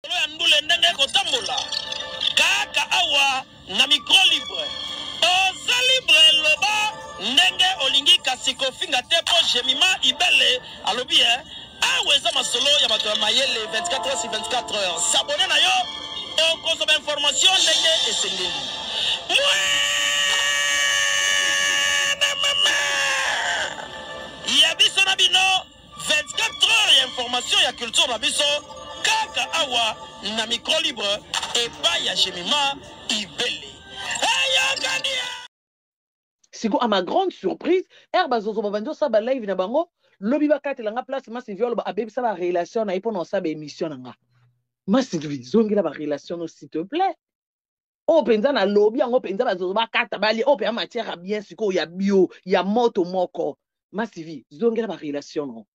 Ndule ndenge kotambola kaka awa na micro libre oza libre loba ndenge olingi kasi kofinga te po jemima ibele alobi awa eza masolo ya bato ya mayele 24 heures sur 24 heures s'abonne na yo okozoma information ndenge esengeli ya biso na bino 24 heures ya information ya culture na biso kaka awa na micro libre epai ya jemima ibele siko à ma grande surprise bazozo bavandi osaba live na bango lobi bakatelanga place Massive oloba abebisa ba relation na ye mpo na osaba émission na nga Massive zongela ba relation s'il te plaît o penza na lobi yango penza bazozo bakata bali o pe ya matière bien siko ya bio ya moto moko Massive zongela ba relation no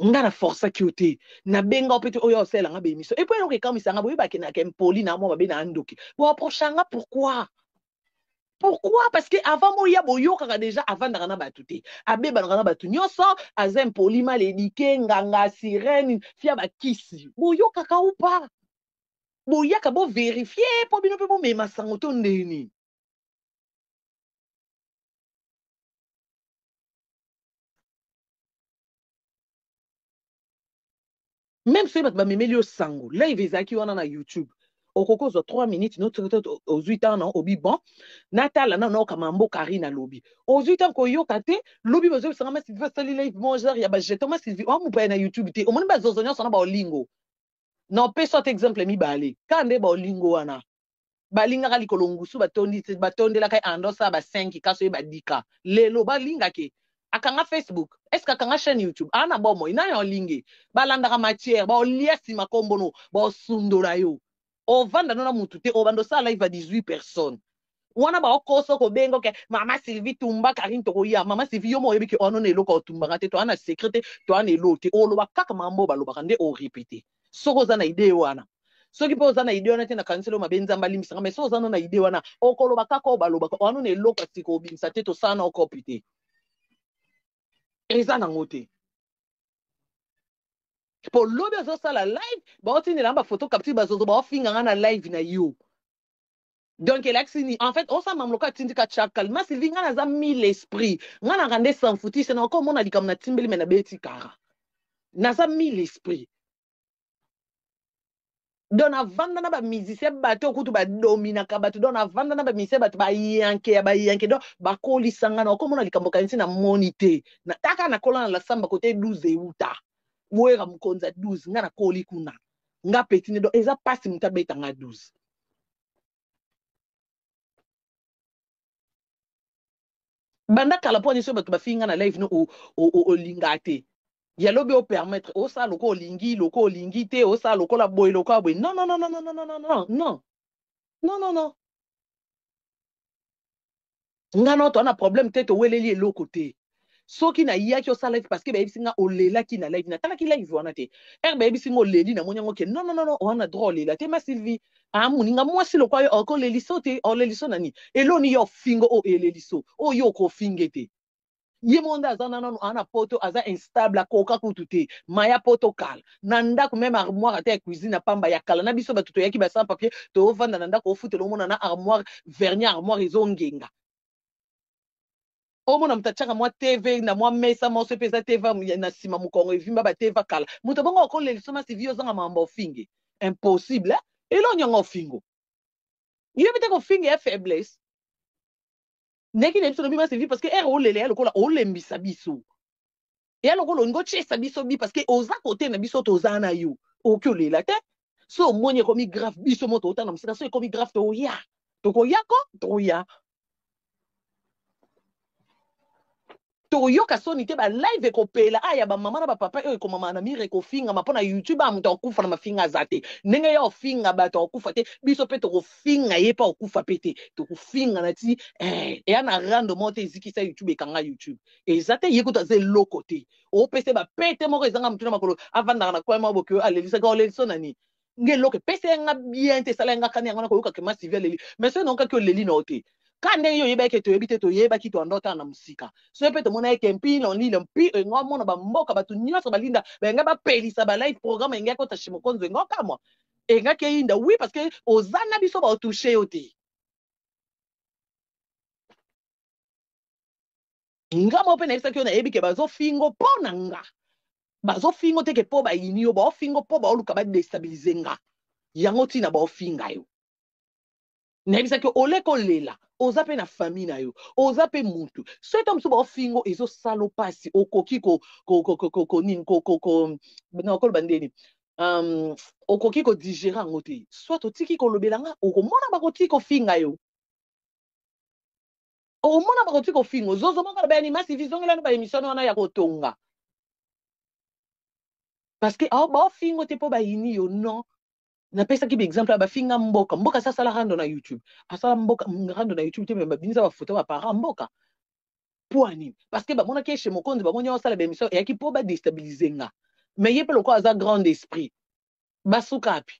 nga na force ki na benga opete oyo osela nga be émission et puis donc quand misanga boyi bakena kempoli na mo babe na ndoki bo approchanga pourquoi parce que avant moi ya boyo kaka déjà avant na batute abe banana batu nyoso azem polima ledike nganga sirène fia ba kisi boyo kaka ou pas boya ka bo vérifier po bino pe bo mema sango to ndeni même si ba memeli o sango live ezaki wana na YouTube okoko zo 3 minutes notre aux 8 ans non obi bon natala non kamambo karina lobby aux 8 ans ko yokate lobby bazo sanga Massive sali live manger ya ba jeton Massive o mu pa na YouTube te o moni bazo zonya sona ba olingo non pe soit exemple mi bale kande ba olingo wana balinga kali kolongusu batondela kai andosa ba 5 kaso ba dika lelo balinga ke akanga Facebook est-ce akanga chaîne YouTube ana bomo ina yo lingi balanda ka matière ba olia sima kombono ba sundola yo o vanda nona mutu te o bando sa live à 18 personnes wana ba okoso ko bengo ke mama Sylvie tumba karin to ya mama Sylvie yo mo yebi ke ono ne loko tumba te to ana secret to ana elote o lo ba kaka mambo ba lo ba kande o répéter soko za na idée wana soki po za na idée wana te na kanselo mabenza mbalimisanga mais so za na idée wana o ko lo ba kaka o ba lo ba ono ne loko siko bimsa te to sana o kopite eza na ngote pour lobi azo sala live ba otini lamba photo capture bazozo ba ofinga na live na yo donc elaxini en fait on sa mamloka tindika chakal Massive ngana za mille esprit ngana rande sans fouti c'est encore mon alikam na timbeli mena beti kara na za mille esprit dona vanda na ba musicien bato kutu ba domina ka bato dona vanda na ba musicien bato ba yanke do ba koli sangana encore mon alikambo kanisi na monité na taka na kolana la samba côté 12 euta boera mkonza 12 ngana koli kuna nga petine do eza pasi mutabeta nga 12 banda kala po niso bato bafinga na live no o lingate ya lobi o permettre o sa loko lingi te o sa loko la boy loko boy non ngana to na problème te to weleli eloko te soki na yaki o sa live parce que ba ebisinga o lela ki na live na tala ki live wana te ba ebisinga o leli na monyango ke non wana droit lela te Massive muninga mwasi loko yo o ko leliso te o leliso nani eloni yo fingo o eleliso o yo ko fingete ye monde azana nano ana poto aza instable akoka kutu te maya poto kala na ndako même armoire ate ya cuisine pamba ya kala na biso batuto yaki basa papier to ovanda na ndako ofutela omona na armoire vernier armoire ezongenga omona mutachaka mwa TV na mwa mesa moso pesa TV na sima mukongo evimba ba TV kala muto bongo okolela so Massive ozanga mamba ofinge impossible elo nyanga ofingo yebite ko finge ya faiblesse neki na biso lobi Massive parce que o lele ya lokola o lembisa biso ya lokola ngo chesa biso bi parce que oza côté na biso to za na yo o ki olela te so monye komi grave biso moto otana msika so komi grave to ya to ko yako to ya to yoka soni te ba live ko pela aya ba mama na ba papa e ko mama na mire ko finga mapona YouTube amuta okufa na mafinga zate ndenge ya ofinga ba to okufa te biso pe to ko finga ye pa okufa pete to ko finga na ti ya na rando mote ezikisa YouTube ekanga YouTube ezate yekuta ze lokote o pese ba pete moko ezanga mutuna makolo avanda na kwa mabo ke alelisa ka olelisa nani ngeloke pese nga bien te sala nga kanya ngana ko yoka ke Massive leli mais c'est non ka ke leli no te kande yo yeba ke to yebite to yeba ki to andota na musika so pe to mona ke mpino ni le mpi ngo mona ba mboka batu nyonso balinda benga ba pelisa ba live programme nga ko tashimo konzo ngo kamwa engaki eyinda oui parce que oza na biso baotouche yo te nga mo mpe nayebisaki yo nayebi ke bazofingo mpo na nga bazofingo te ke mpo bayini yo baofingo mpo baoluka badestabilize nga yango ntina baofinga yo nayebisaki oleka olela oza mpe na famille na yo oza mpe mutu so eta mosusu baofingo ezosala mpasi okoki nakoloba ndeni okoki kodigere yango te soit otiki kolobela nga okomona bakotiki kofinga yo omona bakotiki kofinga ozozo moko na baanimasi vizongelano baémission wana ya kotonga parce que baofingo te mpo bayini yo non napesaki baexemple ya bafinga mboka sa asala rando na youtube asala rando na youtube te me babimisa bafoto bapara mboka mpo anini parce que bamonaki eshe mokonzi bamoni osala baémission eyaki mpo badestabilize nga me ye mpe lokola aza grand esprit basuka api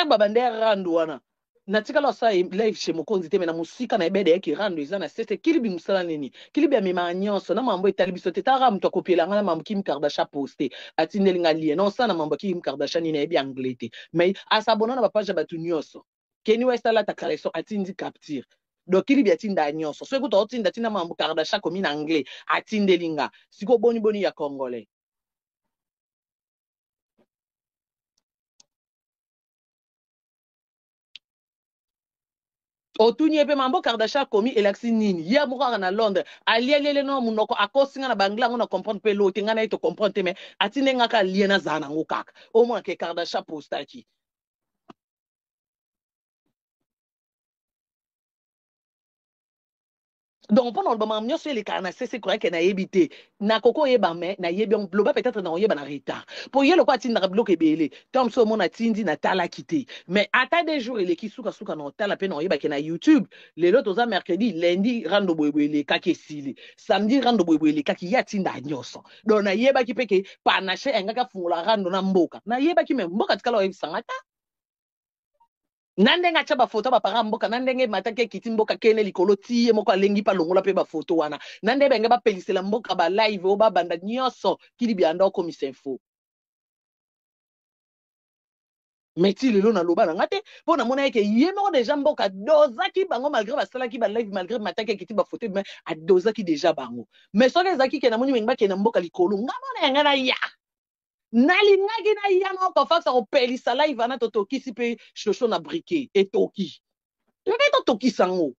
babande ya rando wana natikala osala live chez mokonzi te me na mosika na ebede yaki rando eza na sese kilibi mosala nini kilibi amemaka nyonso na mambo etali biso te tara moto akopiela nga na mambo Kim Kardashian poste atindeli nga lie na osala na mambo Kim Kardashian nini ayebi anglais te me asabona na bapage ya bato nyonso Kanye West alata collection atindi capture donc kilibi atinda nyonso so ekuta otinda tinda mambo Kardashian komi na anglais atindeli nga siko boni ya congolais otuni epe mambo Kardashian komi elakisi nini ya moko na Londres alielele no munoko akosinga na bangla ngo na comprendre pe lo tinga na ito comprendre te me atinde ngaka lie na zana ngo kaka omona ke Kardashian postaki donc mpona oloba makambo nyonso elekaka na sese koreke nayebi te nakoki oyeba me nayebi loba peut-être na oyeba na retard mpo ye loko atindaka biloko ebele to mosusu omona atindi natalaki te mais ata des jours eleki sukasuka na otala mpe na oyebaki na youtube lelo toza mercredi lundi rando boyeboye elekaki esili samedi rando boyeboye elekaki ye atinda nyonso donc nayebaki mpe ke panache engaki afungola rando na mboka nayebaki me mboka tikala oyebisanga ta na ndenge atya bafoto bapara mboka na ndenge mataki ekiti mboka kene likolo ti ye moko alengi mpa longola mpe bafoto wana na ndenge benge bapelisela mboka balive oyo babanda nyonso kilibi anda okomisa info meti lelo naloba na nga te mpo namona yeke ye moko deja mboka dozaki bango malgré basalaki balive malgré mataki ekiti bafoto me adozaki deja bango mais soki ezalaki ke namoni benge bakende mboka likolo nga mona yanga na ya nalingaki na ya moko faksa kopelisa live wana totokisi mpe shosho na briquet etoki toke totokisa ngo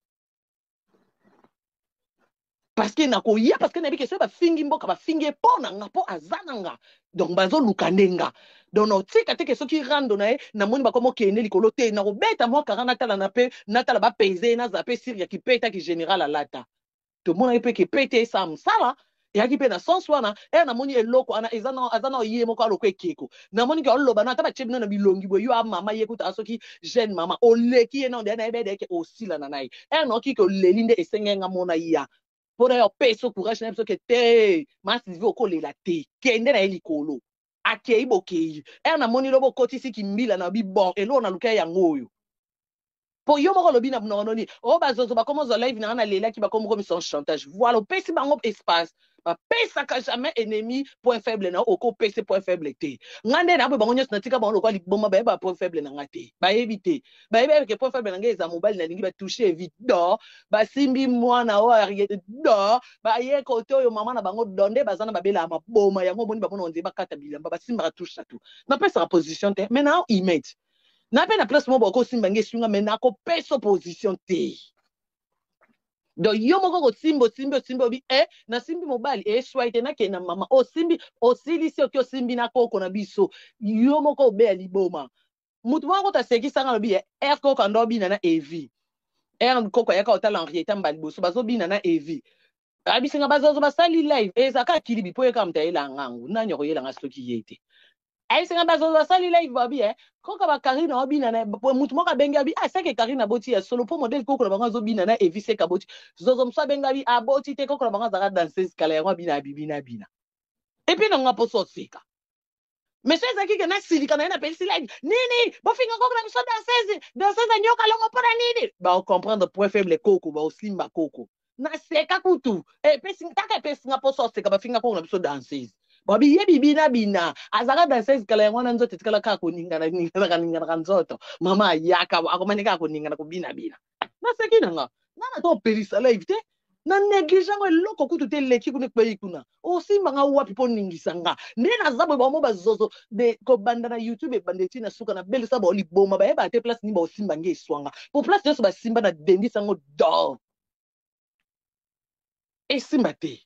parce que nakoya parce que nayebi ke soki bafingi mboka bafingi mpo na nga mpo aza na nga donc bazoluka nde nga donc naotika te ke soki rando na ye namoni bakoma okende likolo te nakobeta mwa kara natala na mpe natala bapese nazala mpe siri ya kipetaki général alata tomonaki mpe kepete esala mosala eyaki mpe na sens wana namoni eloko wana aza na ye moko aloko ekeko namoni ke oloba na ata batie bino na bilongi boye yo amama ye kuta soki jeune mama oleki ye na onde nayebede yeke osilana na ye naoki ke oleli nde esengenga mona ya mpo na yo opesa courage na ye biso ke te masivi okolela te kende na ye likolo akei bokei namoni lobo okotisi kimbila na bibon eloko na luka yango oyo po yo moko lobi na mnononi o bazozo bakoma ozwa live na nga nalelaki bakoma komisa chantage voilà opesi bango espace bapesaka jamais ennemi point faible na okopesa point faible te nga nde naboye bango nyonso natika bango lokwa liboma bayeba point faible na nga te bayebi te bayebi ke point faible na nga eza mobali nalingi batouche evi do basimbi mwana o ariete do baye kote oyo mama na bango do nde baza na babela ya maboma yango boni bamona onde bakata bilamba basimbaka touche atu napesaka position te mais na image na mpe na place moko bakosimba nge esunga me nakopesa opposition te donc yo moko kosimbi obi nasimbi mobali eswai te nakende na mama osimbi osilisi oki osimbi na koko na biso yo moko obeya liboma mutu moko tasekisanga lobi r koko anda obina na evi r koko ayaka otala henrieta mba liboso bazobina na evi abisinga bazozo basali live ezaka akilibi po yeka mutu ayelanga ngangu nani akoyelanga soki ye te ayisinga bazozo basali live babi koko bakarina obina na mutu moko abengi abi seke karina aboti ya solo mpo modele koko na bango azobina na evi seka aboti zozo mosu abengi abi aboti te koko na bango azalaka danseuse kala yango abina abibina bina epuis nango mposo oseka mais so ezalaki ke nasilika na ye napelisi live nini bofinga koko na biso danseuse anyoka longo mpona nini baocomprendre point faible koko baosimba koko naseka kutu taka epesinga mposo oseka bafinga koko na biso danseuse Babi yebi bina bina. Azaka da says kala ngwana nzoto tikala ka kuningana ningana nzoto. Mama yaka akomanika kuningana kubina bina. Na sekina nga. Nana to perisa live te. Na negligent ngo loko kutu te leki kunek peyi kuna. O simba nga wapi po ningisanga. Nena zabo ba mo bazozo de ko banda na YouTube bandeti na suka na beli sabo oli boma ba eba te place ni ba simba nge swanga. Po place yoso ba simba na dendi sango do. E simba te.